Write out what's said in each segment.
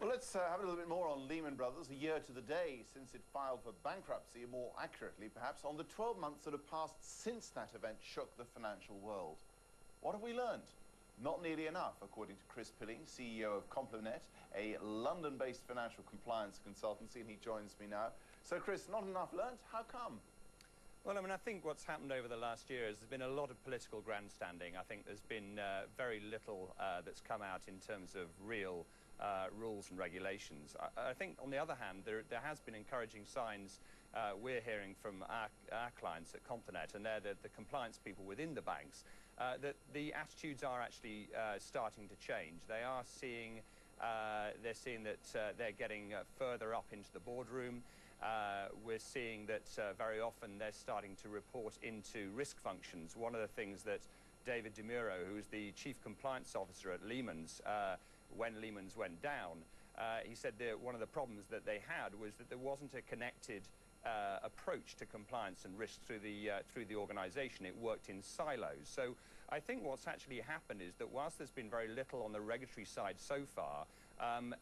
Well, let's have a little bit more on Lehman Brothers. A year to the day since it filed for bankruptcy, or more accurately, perhaps, on the 12 months that have passed since that event shook the financial world. What have we learned? Not nearly enough, according to Chris Pilling, CEO of Complinet, a London-based financial compliance consultancy, and he joins me now. So, Chris, not enough learned? How come? Well, I think what's happened over the last year is there's been a lot of political grandstanding. I think there's been very little that's come out in terms of real rules and regulations. I think, on the other hand, there has been encouraging signs we're hearing from our clients at Complinet, and they're the compliance people within the banks, that the attitudes are actually starting to change. They are seeing they're seeing that they're getting further up into the boardroom. We're seeing that very often they're starting to report into risk functions. One of the things that David DeMuro, who's the chief compliance officer at Lehman's, when Lehman's went down, he said that one of the problems that they had was that there wasn't a connected approach to compliance and risk through the organisation. It worked in silos. So I think what's actually happened is that whilst there's been very little on the regulatory side so far,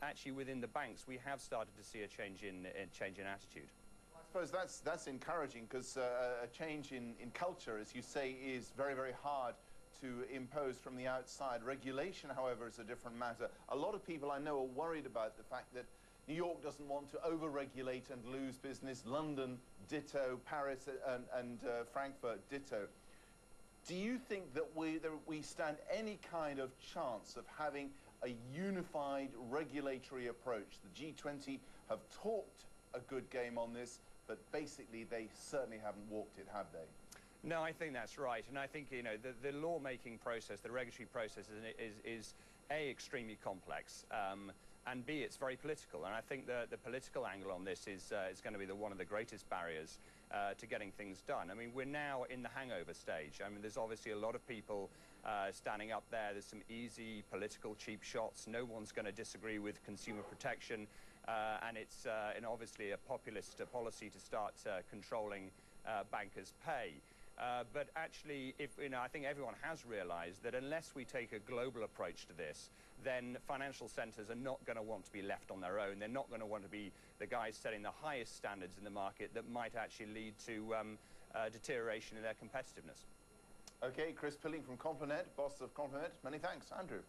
actually within the banks we have started to see a change in attitude. I suppose that's encouraging, because a change in culture, as you say, is very, very hard to impose from the outside. Regulation, however, is a different matter. A lot of people I know are worried about the fact that New York doesn't want to over-regulate and lose business. London, ditto. Paris and Frankfurt, ditto. Do you think that we stand any kind of chance of having a unified regulatory approach? The G20 have talked a good game on this, but basically they certainly haven't walked it, have they? No, I think that's right, and I think, you know, the lawmaking process, the regulatory process is A, extremely complex, and B, it's very political, and I think the political angle on this is going to be one of the greatest barriers to getting things done. I mean, we're now in the hangover stage. I mean, there's obviously a lot of people standing up there. There's some easy political cheap shots. No one's going to disagree with consumer protection, and it's obviously a populist policy to start controlling bankers' pay. But actually, I think everyone has realised that unless we take a global approach to this, then financial centres are not going to want to be left on their own. They're not going to want to be the guys setting the highest standards in the market that might actually lead to deterioration in their competitiveness. OK, Chris Pilling from Complinet, boss of Complinet. Many thanks, Andrew.